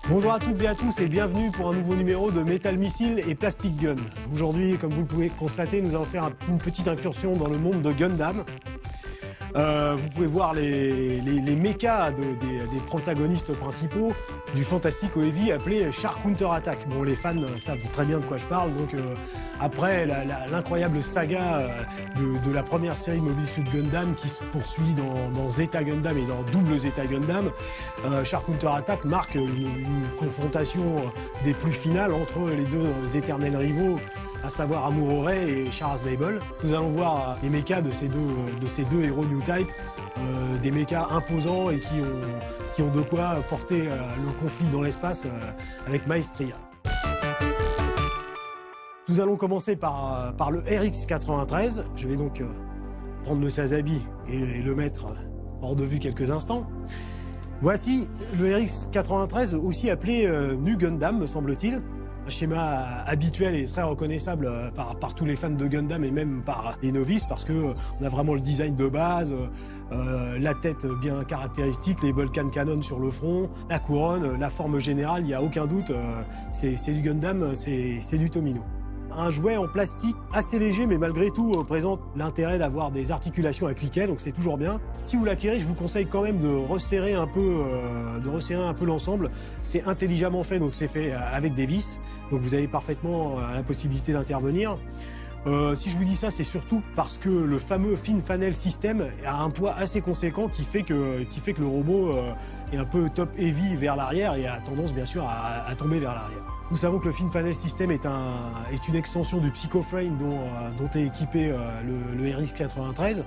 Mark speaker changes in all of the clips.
Speaker 1: Bonjour à toutes et à tous et bienvenue pour un nouveau numéro de Metal Missile et Plastic Gun. Aujourd'hui, comme vous pouvez constater, nous allons faire une petite incursion dans le monde de Gundam. Vous pouvez voir les mechas des protagonistes principaux du fantastique au Heavy appelé Char Counter Attack. Bon, les fans savent très bien de quoi je parle, donc après l'incroyable saga de la première série Mobile Suit Gundam qui se poursuit dans Zeta Gundam et dans Double Zeta Gundam, Char Counter Attack marque une confrontation des plus finales entre les deux éternels rivaux, à savoir Amuro Ray et Char Aznable. Nous allons voir les mechas de ces deux héros New Type, des mechas imposants et qui ont de quoi porter le conflit dans l'espace avec maestria. Nous allons commencer par le RX-93. Je vais donc prendre le Sazabi et le mettre hors de vue quelques instants. Voici le RX-93, aussi appelé Nu Gundam, me semble-t-il. Un schéma habituel et très reconnaissable par tous les fans de Gundam et même par les novices, parce que on a vraiment le design de base, la tête bien caractéristique, les Vulcan Cannon sur le front, la couronne, la forme générale, il n'y a aucun doute, c'est du Gundam, c'est du Tomino. Un jouet en plastique assez léger, mais malgré tout présente l'intérêt d'avoir des articulations à cliquet, donc c'est toujours bien. Si vous l'acquérez, je vous conseille quand même de resserrer un peu l'ensemble. C'est intelligemment fait, donc c'est fait avec des vis, donc vous avez parfaitement la possibilité d'intervenir. Si je vous dis ça, c'est surtout parce que le fameux Fin Fanel System a un poids assez conséquent qui fait que le robot est un peu top heavy vers l'arrière et a tendance bien sûr à tomber vers l'arrière. Nous savons que le Fin Fanel System est une extension du Psychoframe dont est équipé le RX-93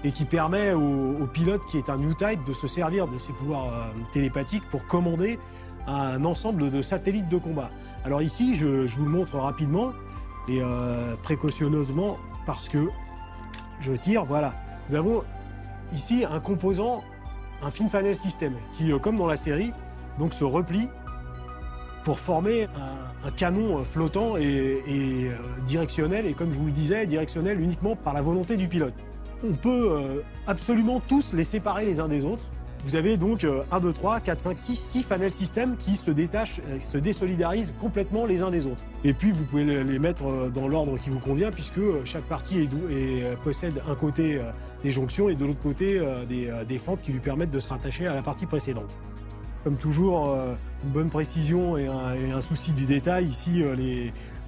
Speaker 1: et qui permet au pilote, qui est un New Type, de se servir de ses pouvoirs télépathiques pour commander un ensemble de satellites de combat. Alors ici, je vous le montre rapidement et précautionneusement parce que je tire, voilà. Nous avons ici un composant, un Fin Fanel System, qui, comme dans la série, donc se replie pour former un canon flottant et directionnel, et comme je vous le disais, directionnel uniquement par la volonté du pilote. On peut absolument tous les séparer les uns des autres. Vous avez donc 1, 2, 3, 4, 5, 6 Fanel System qui se détachent, se désolidarisent complètement les uns des autres. Et puis vous pouvez les mettre dans l'ordre qui vous convient, puisque chaque partie possède un côté des jonctions et de l'autre côté des fentes qui lui permettent de se rattacher à la partie précédente. Comme toujours, une bonne précision et un souci du détail. Ici,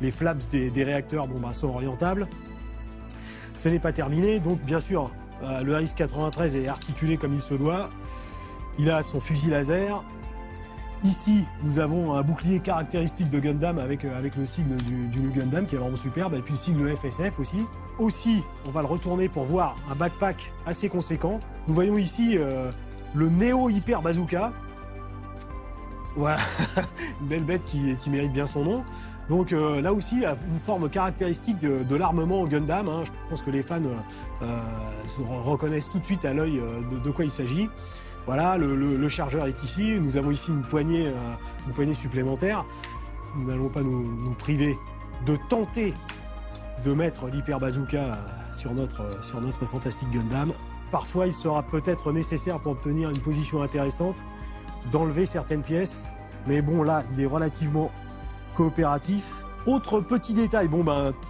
Speaker 1: les flaps des réacteurs sont orientables. Ce n'est pas terminé, donc bien sûr, le RX-93 est articulé comme il se doit. Il a son fusil laser. Ici, nous avons un bouclier caractéristique de Gundam avec le sigle du New Gundam qui est vraiment superbe, et puis le sigle FSF aussi. Aussi, on va le retourner pour voir un backpack assez conséquent. Nous voyons ici le Neo Hyper Bazooka. Voilà, une belle bête qui mérite bien son nom. Donc là aussi, une forme caractéristique de l'armement Gundam. Je pense que les fans reconnaissent tout de suite à l'œil de quoi il s'agit. Voilà, le chargeur est ici. Nous avons ici une poignée supplémentaire. Nous n'allons pas nous priver de tenter de mettre l'Hyper Bazooka sur notre fantastique Gundam. Parfois, il sera peut-être nécessaire pour obtenir une position intéressante d'enlever certaines pièces, mais bon, là il est relativement coopératif. Autre petit détail,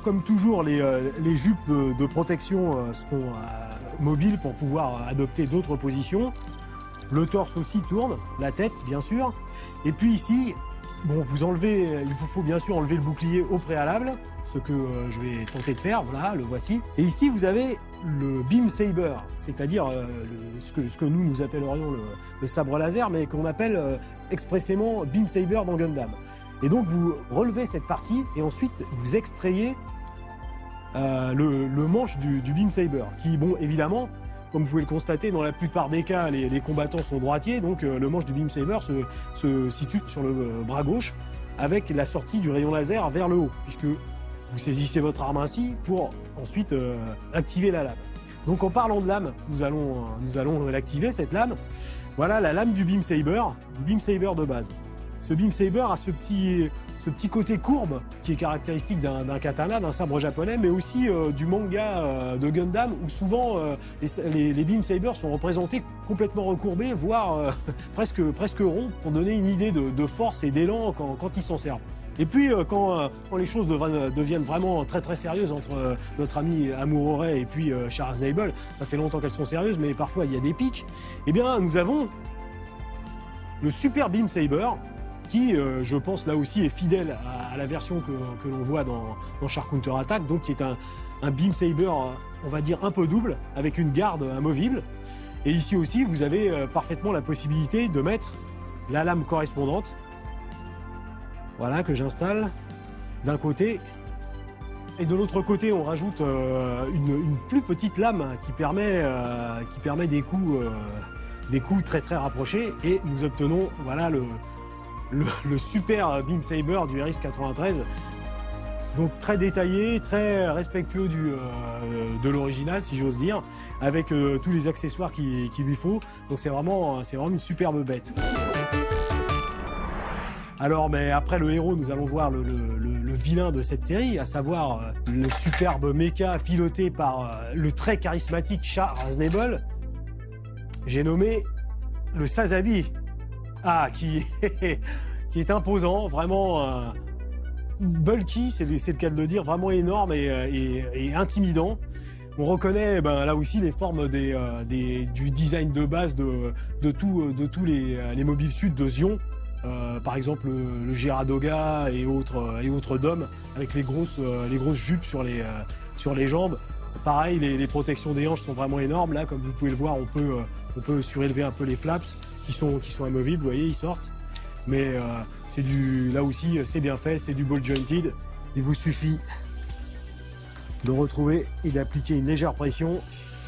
Speaker 1: comme toujours, les jupes de protection sont mobiles pour pouvoir adopter d'autres positions. Le torse aussi tourne, la tête bien sûr, et puis ici, il vous faut bien sûr enlever le bouclier au préalable, ce que je vais tenter de faire. Voilà, le voici. Et ici vous avez le Beam Saber, c'est-à-dire ce que nous appellerions le sabre laser, mais qu'on appelle expressément Beam Saber dans Gundam. Et donc vous relevez cette partie et ensuite vous extrayez le manche du Beam Saber, qui, évidemment, comme vous pouvez le constater, dans la plupart des cas, les combattants sont droitiers, donc le manche du Beam Saber se situe sur le bras gauche, avec la sortie du rayon laser vers le haut, puisque vous saisissez votre arme ainsi pour ensuite activer la lame. Donc en parlant de lame, nous allons l'activer, cette lame. Voilà la lame du Beam Saber de base. Ce Beam Saber a ce ce petit côté courbe qui est caractéristique d'un katana, d'un sabre japonais, mais aussi du manga de Gundam, où souvent les Beam Sabers sont représentés complètement recourbés, voire presque ronds, pour donner une idée de force et d'élan quand ils s'en servent. Et puis quand les choses deviennent vraiment très très sérieuses entre notre ami Amuro Ray et puis Char Aznable, ça fait longtemps qu'elles sont sérieuses, mais parfois il y a des pics, eh bien nous avons le Super Beam Saber, qui, je pense, là aussi est fidèle à la version que l'on voit dans Char Counter Attack, donc qui est un Beam Saber, on va dire, un peu double, avec une garde amovible. Et ici aussi, vous avez parfaitement la possibilité de mettre la lame correspondante, voilà, que j'installe d'un côté. Et de l'autre côté, on rajoute une plus petite lame qui permet des coups très très rapprochés, et nous obtenons, voilà, le super Beam Saber du RX 93, donc très détaillé, très respectueux de l'original, si j'ose dire, avec tous les accessoires qu'il lui faut. Donc c'est vraiment une superbe bête. Alors, mais après le héros, nous allons voir le vilain de cette série, à savoir le superbe mecha piloté par le très charismatique Char Aznable. J'ai nommé le Sazabi. Ah, qui est imposant, vraiment bulky, c'est le cas de le dire, vraiment énorme et intimidant. On reconnaît là aussi les formes du design de base de tous les mobiles sud de Xion. Par exemple le Geradoga et autres DOM avec les grosses jupes sur les jambes. Pareil, les protections des hanches sont vraiment énormes. Là, comme vous pouvez le voir, on peut surélever un peu les flaps qui sont amovibles. Vous voyez, ils sortent. Mais là aussi, c'est bien fait, c'est du ball jointed. Il vous suffit de retrouver et d'appliquer une légère pression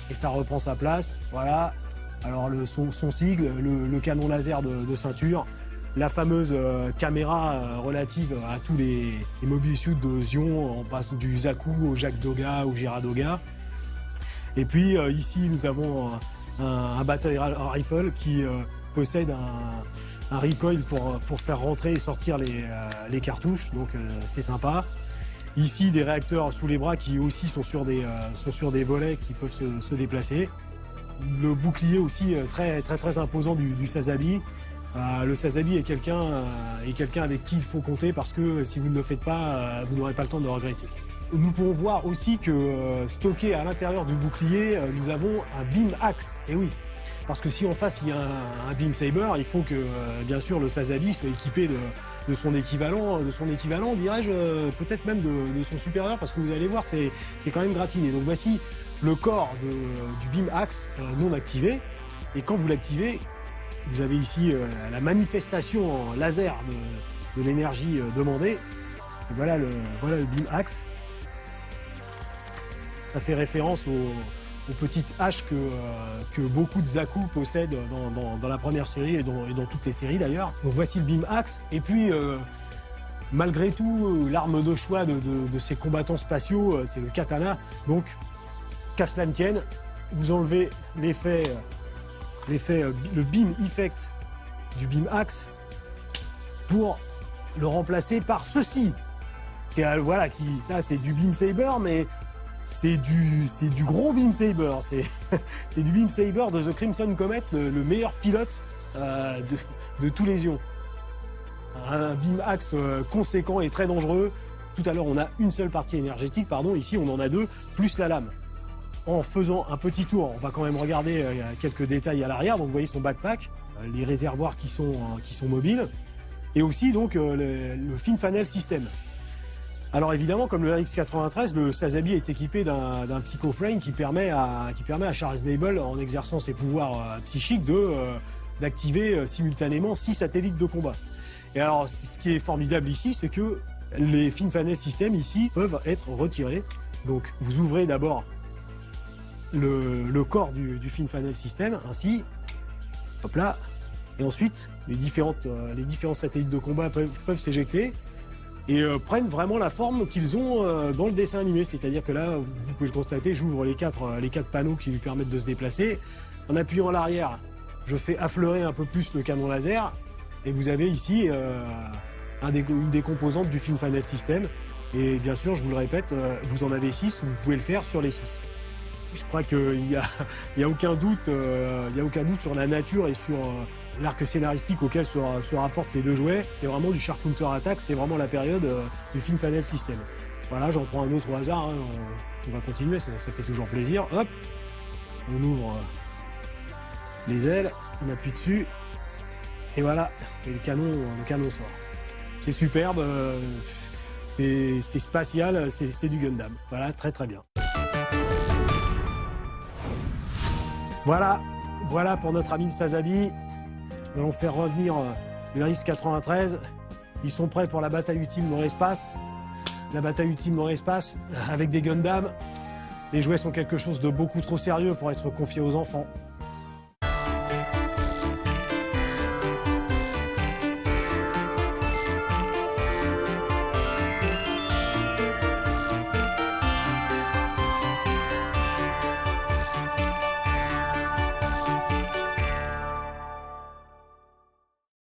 Speaker 1: et ça reprend sa place. Voilà. Alors son sigle, le canon laser de ceinture, la fameuse caméra relative à tous les mobiles suits de Xion, on passe du Zaku au Jackdoga, au Geradoga. Et puis ici, nous avons un battle rifle qui possède un recoil pour faire rentrer et sortir les cartouches, donc c'est sympa. Ici, des réacteurs sous les bras qui aussi sont sur des volets qui peuvent se déplacer. Le bouclier aussi très très très imposant du Sazabi. Le Sazabi est quelqu'un avec qui il faut compter, parce que si vous ne le faites pas, vous n'aurez pas le temps de le regretter. Nous pouvons voir aussi que stocké à l'intérieur du bouclier, nous avons un Beam Axe. Et oui, parce que si en face il y a un Beam Saber, il faut que bien sûr le Sazabi soit équipé de son équivalent, dirais-je, peut-être même de son supérieur, parce que vous allez voir, c'est quand même gratiné. Donc voici le corps du Beam Axe non activé, et quand vous l'activez, vous avez ici la manifestation en laser de l'énergie demandée. Et voilà le Beam Axe. Ça fait référence aux petites haches que beaucoup de Zaku possèdent dans la première série et dans toutes les séries d'ailleurs. Donc voici le Beam Axe. Et puis, malgré tout, l'arme de choix de ces combattants spatiaux, c'est le katana. Donc, qu'à cela ne tienne, vous enlevez l'effet, le Beam Effect du Beam Axe pour le remplacer par ceci. Et voilà, ça c'est du Beam Saber, mais c'est du gros Beam Saber. C'est du Beam Saber de The Crimson Comet, le meilleur pilote de tous les ions. Un Beam Axe conséquent et très dangereux. Tout à l'heure, on a une seule partie énergétique, ici on en a deux, plus la lame. En faisant un petit tour, on va quand même regarder quelques détails à l'arrière. Donc vous voyez son backpack, les réservoirs qui sont mobiles, et aussi donc le Fin Fanel System. Alors évidemment, comme le RX-93, le Sazabi est équipé d'un Psycho-Frame qui permet à Char Aznable, en exerçant ses pouvoirs psychiques, d'activer simultanément 6 satellites de combat. Et alors, ce qui est formidable ici, c'est que les Fin Fanel System ici peuvent être retirés. Donc vous ouvrez d'abord le corps du Fin Fanel System, ainsi, hop là, et ensuite les différents satellites de combat peuvent s'éjecter et prennent vraiment la forme qu'ils ont dans le dessin animé. C'est-à-dire que là, vous pouvez le constater, j'ouvre les quatre panneaux qui lui permettent de se déplacer. En appuyant à l'arrière, je fais affleurer un peu plus le canon laser, et vous avez ici une des composantes du Film Final System. Et bien sûr, je vous le répète, vous en avez 6, vous pouvez le faire sur les 6. Je crois qu'il y a aucun doute, sur la nature et sur l'arc scénaristique auquel se rapportent ces deux jouets. C'est vraiment du Shark Counter Attack, c'est vraiment la période du Film Final System. Voilà, j'en prends un autre au hasard, hein, on va continuer, ça fait toujours plaisir. Hop, on ouvre les ailes, on appuie dessus, et voilà, et le canon sort. C'est superbe, c'est spatial, c'est du Gundam. Voilà, très très bien. Voilà pour notre ami Sazabi. Nous allons faire revenir le RX-93. Ils sont prêts pour la bataille ultime dans l'espace. La bataille ultime dans l'espace avec des Gundam. Les jouets sont quelque chose de beaucoup trop sérieux pour être confiés aux enfants.